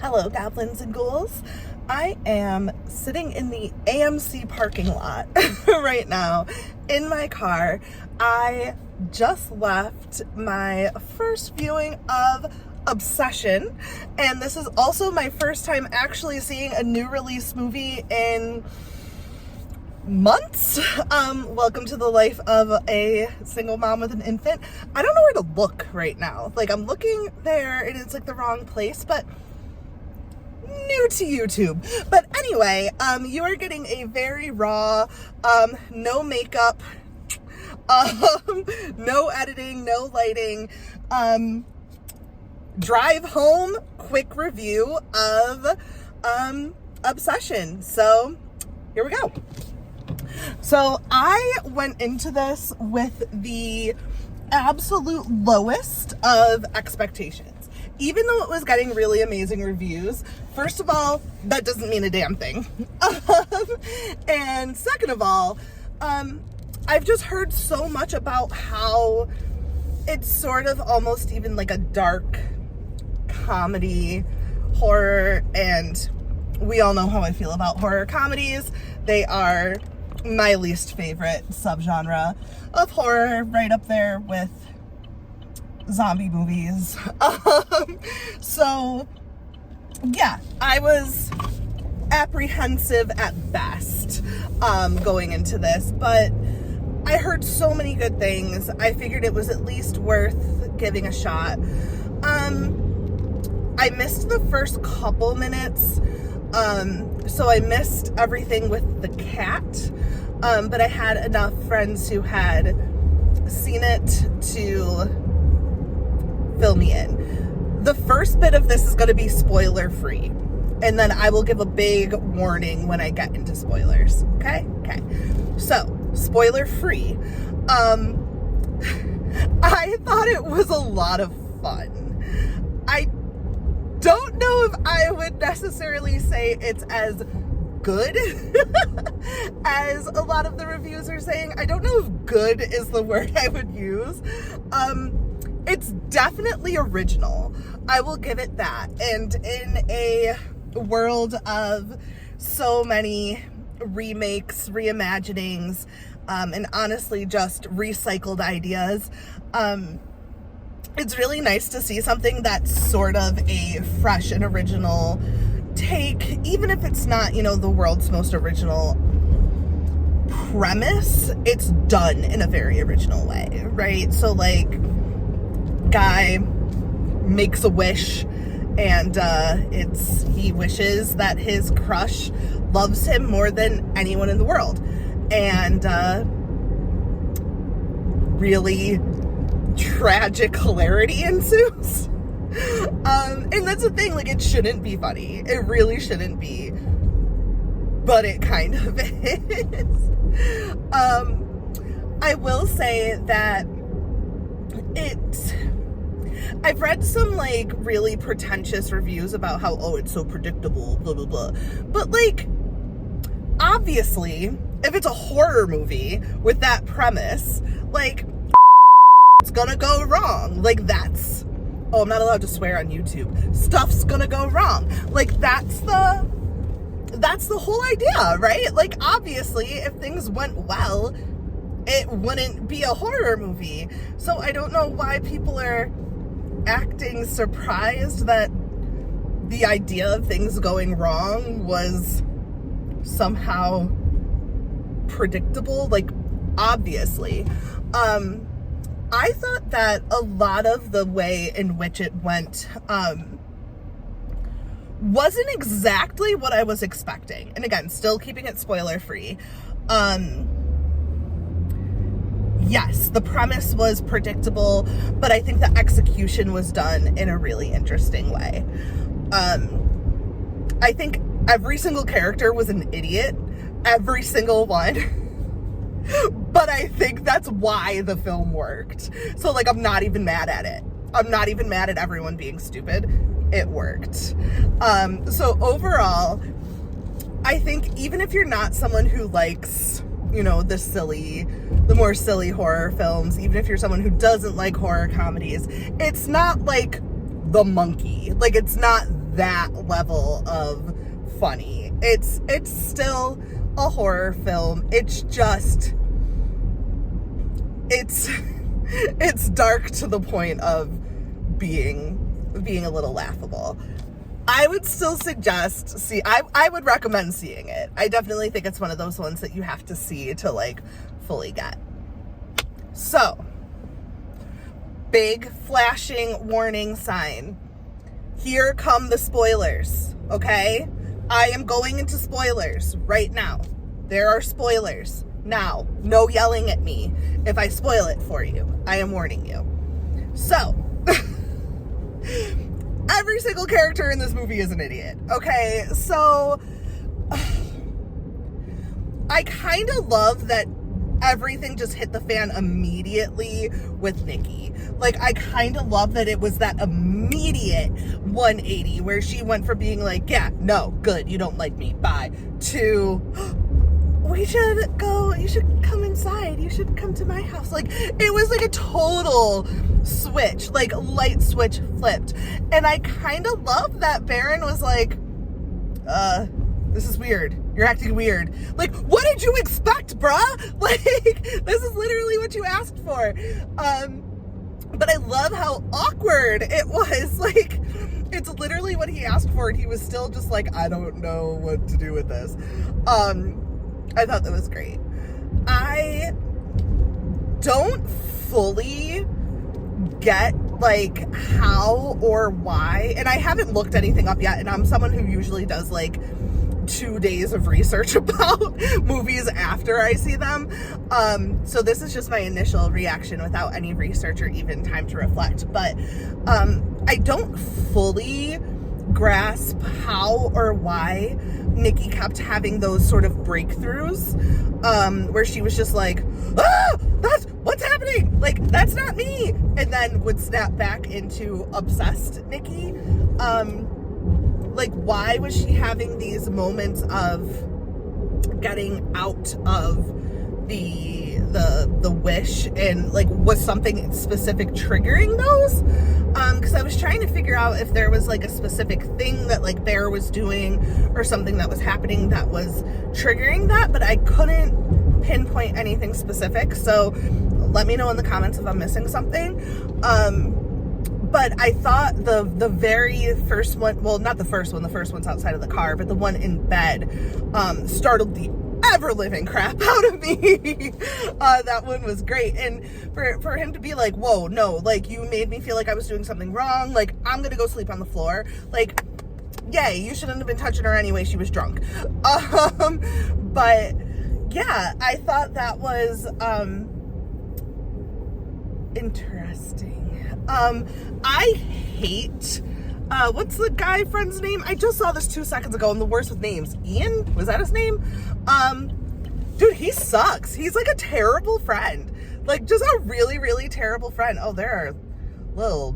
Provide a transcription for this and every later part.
Hello, goblins and ghouls. I am sitting in the AMC parking lot right now in my car. I just left my first viewing of Obsession, and this is also my first time actually seeing a new release movie in months. Welcome to the life of a single mom with an infant. I don't know where to look right now. Like, I'm looking there and it's like the wrong place, but new to YouTube. But anyway, you are getting a very raw, no makeup, no editing, no lighting, drive home quick review of Obsession. So here we go. So I went into this with the absolute lowest of expectations. Even though it was getting really amazing reviews, first of all, that doesn't mean a damn thing. And second of all, I've just heard so much about how it's sort of almost even like a dark comedy horror, and we all know how I feel about horror comedies. They are my least favorite subgenre of horror, right up there with zombie movies. So yeah, I was apprehensive at best going into this, but I heard so many good things. I figured it was at least worth giving a shot. I missed the first couple minutes, so I missed everything with the cat, but I had enough friends who had seen it to fill me in. The first bit of this is going to be spoiler free, and then I will give a big warning when I get into spoilers. Okay? So, spoiler free. I thought it was a lot of fun. I don't know if I would necessarily say it's as good as a lot of the reviews are saying. I don't know if good is the word I would use. It's definitely original. I will give it that. And in a world of so many remakes, reimaginings, and honestly just recycled ideas, it's really nice to see something that's sort of a fresh and original take, even if it's not, the world's most original premise. It's done in a very original way, right? So, like, guy makes a wish, and he wishes that his crush loves him more than anyone in the world, and really tragic hilarity ensues. And that's the thing, like, it shouldn't be funny. It really shouldn't be, but it kind of is. I will say that I've read some, like, really pretentious reviews about how, it's so predictable, blah, blah, blah. But, like, obviously, if it's a horror movie with that premise, like, it's gonna go wrong. Like, I'm not allowed to swear on YouTube. Stuff's gonna go wrong. Like, that's the whole idea, right? Like, obviously, if things went well, it wouldn't be a horror movie. So I don't know why people are acting surprised that the idea of things going wrong was somehow predictable. Like, obviously. I thought that a lot of the way in which it went wasn't exactly what I was expecting. And again, still keeping it spoiler free. Yes, the premise was predictable, but I think the execution was done in a really interesting way. I think every single character was an idiot. Every single one. But I think that's why the film worked. So, like, I'm not even mad at it. I'm not even mad at everyone being stupid. It worked. So overall, I think even if you're not someone who likes, the more silly horror films, even if you're someone who doesn't like horror comedies, it's not like The Monkey. Like, it's not that level of funny. It's still a horror film. It's just, it's dark to the point of being a little laughable. I would still suggest I would recommend seeing it. I definitely think it's one of those ones that you have to see to like fully get. So, big flashing warning sign. Here come the spoilers, okay? I am going into spoilers right now. There are spoilers. Now, no yelling at me if I spoil it for you. I am warning you. So, every single character in this movie is an idiot, okay? So, I kind of love that everything just hit the fan immediately with Nikki. Like, I kind of love that it was that immediate 180 where she went from being like, yeah, no, good, you don't like me, bye, to, you should come inside, you should come to my house. Like, it was like a total switch, like light switch flipped. And I kind of love that Baron was like, this is weird. You're acting weird. Like, what did you expect, bruh? Like, this is literally what you asked for. But I love how awkward it was. Like, it's literally what he asked for, and he was still just like, I don't know what to do with this. I thought that was great. I don't fully get like how or why, and I haven't looked anything up yet, and I'm someone who usually does like 2 days of research about movies after I see them. So this is just my initial reaction without any research or even time to reflect. But I don't fully grasp how or why Nikki kept having those sort of breakthroughs, where she was just like, that's what's happening, like, that's not me, and then would snap back into obsessed Nikki. Like, why was she having these moments of getting out of the wish, and like, was something specific triggering those? Because I was trying to figure out if there was like a specific thing that like Bear was doing or something that was happening that was triggering that, but I couldn't pinpoint anything specific. So let me know in the comments if I'm missing something. But I thought the very first one, well, not the first one's outside of the car, but the one in bed, startled the ever-living crap out of me. That one was great. And for him to be like, whoa, no, like, you made me feel like I was doing something wrong, like, I'm gonna go sleep on the floor, like, yay, you shouldn't have been touching her anyway, she was drunk. But yeah, I thought that was interesting. I hate, what's the guy friend's name? I just saw this 2 seconds ago. I'm the worst with names. Ian? Was that his name? Dude, he sucks. He's like a terrible friend. Like, just a really, really terrible friend. Oh, there are little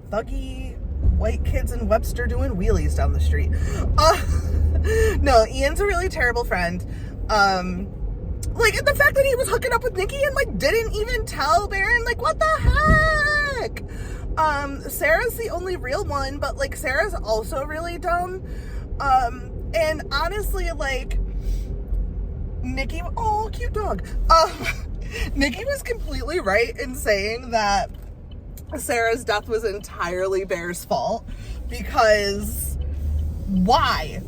thuggy white kids in Webster doing wheelies down the street. No, Ian's a really terrible friend. Like, the fact that he was hooking up with Nikki and like didn't even tell Baron, like, what the heck? Sarah's the only real one, but like, Sarah's also really dumb. And honestly, like, Nikki, oh, cute dog. Nikki was completely right in saying that Sarah's death was entirely Bear's fault, because why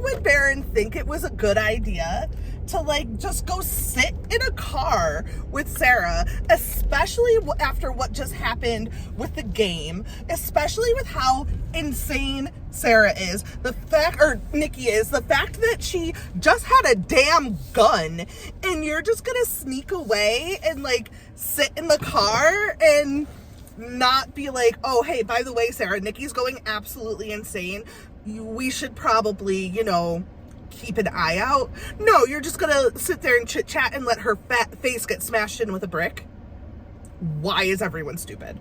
would Baron think it was a good idea to like just go sit in a car with Sarah, especially after what just happened with the game, especially with how insane Sarah is, Nikki is, the fact that she just had a damn gun, and you're just gonna sneak away and like sit in the car and not be like, oh, hey, by the way, Sarah, Nikki's going absolutely insane, we should probably, you know, keep an eye out. No, you're just gonna sit there and chit chat and let her fat face get smashed in with a brick. Why is everyone stupid?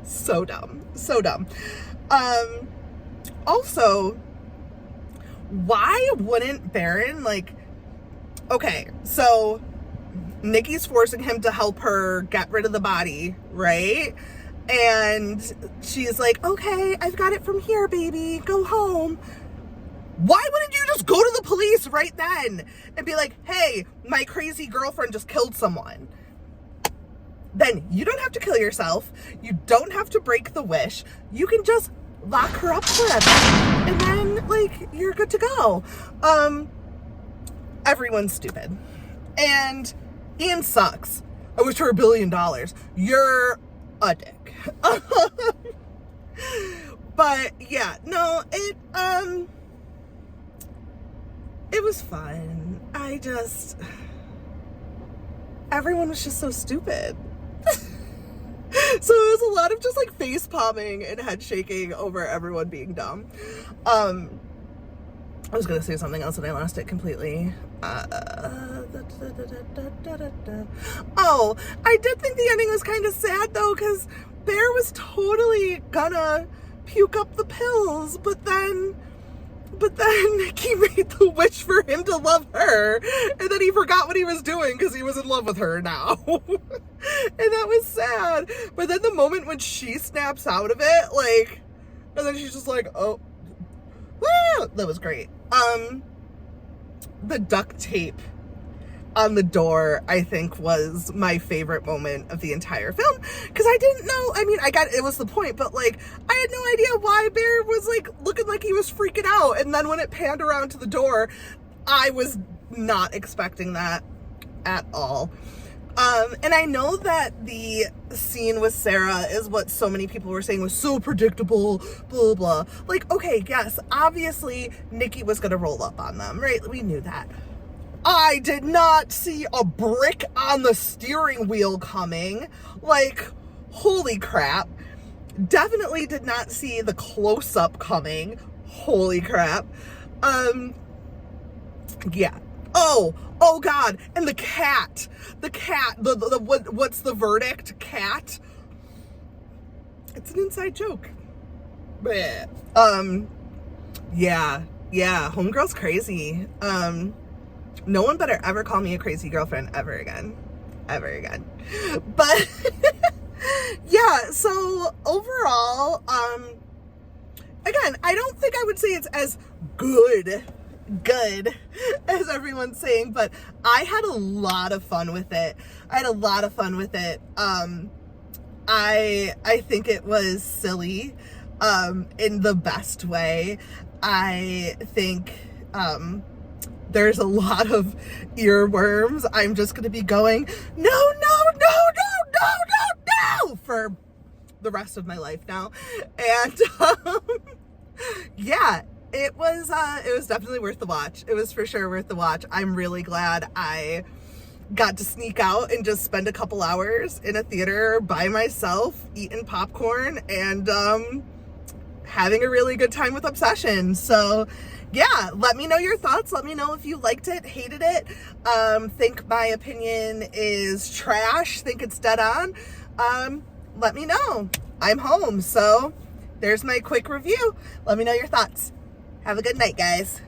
So dumb, so dumb. Also, why wouldn't Baron, like, okay, so Nikki's forcing him to help her get rid of the body, right? And she's like, okay, I've got it from here, baby. Go home. Why wouldn't you just go to the police right then and be like, hey, my crazy girlfriend just killed someone? Then you don't have to kill yourself. You don't have to break the wish. You can just lock her up forever. And then, like, you're good to go. Everyone's stupid. And Ian sucks. I wish her $1 billion. You're a dick. But yeah, no, it was fun. Everyone was just so stupid. So it was a lot of just like face palming and head shaking over everyone being dumb. I was gonna say something else and I lost it completely. Oh, I did think the ending was kind of sad though, because Bear was totally gonna puke up the pills, but then Nikki made the wish for him to love her, and then he forgot what he was doing because he was in love with her now. And that was sad. But then the moment when she snaps out of it, like, and then she's just like, oh, woo! That was great. The duct tape on the door, I think, was my favorite moment of the entire film, because I didn't know, I mean, I got it was the point, but like, I had no idea why Bear was like looking like he was freaking out, and then when it panned around to the door, I was not expecting that at all. And I know that the scene with Sarah is what so many people were saying was so predictable, blah, blah. Like, okay, yes, obviously Nikki was gonna roll up on them, right? We knew that. I did not see a brick on the steering wheel coming. Like, holy crap. Definitely did not see the close-up coming. Holy crap. Yeah. Oh God. And the cat, what's the verdict? Cat. It's an inside joke. Bleh. Yeah. Homegirl's crazy. No one better ever call me a crazy girlfriend ever again. But yeah, so overall, again, I don't think I would say it's as good as everyone's saying, but I had a lot of fun with it. I think it was silly, in the best way. I think, there's a lot of earworms. I'm just going to be going, no, for the rest of my life now. And, yeah, it was definitely worth the watch. It was for sure worth the watch. I'm really glad I got to sneak out and just spend a couple hours in a theater by myself, eating popcorn and, having a really good time with Obsession. So yeah, let me know your thoughts. Let me know if you liked it, hated it, think my opinion is trash, think it's dead on. Let me know. I'm home, so there's my quick review. Let me know your thoughts. Have a good night, guys.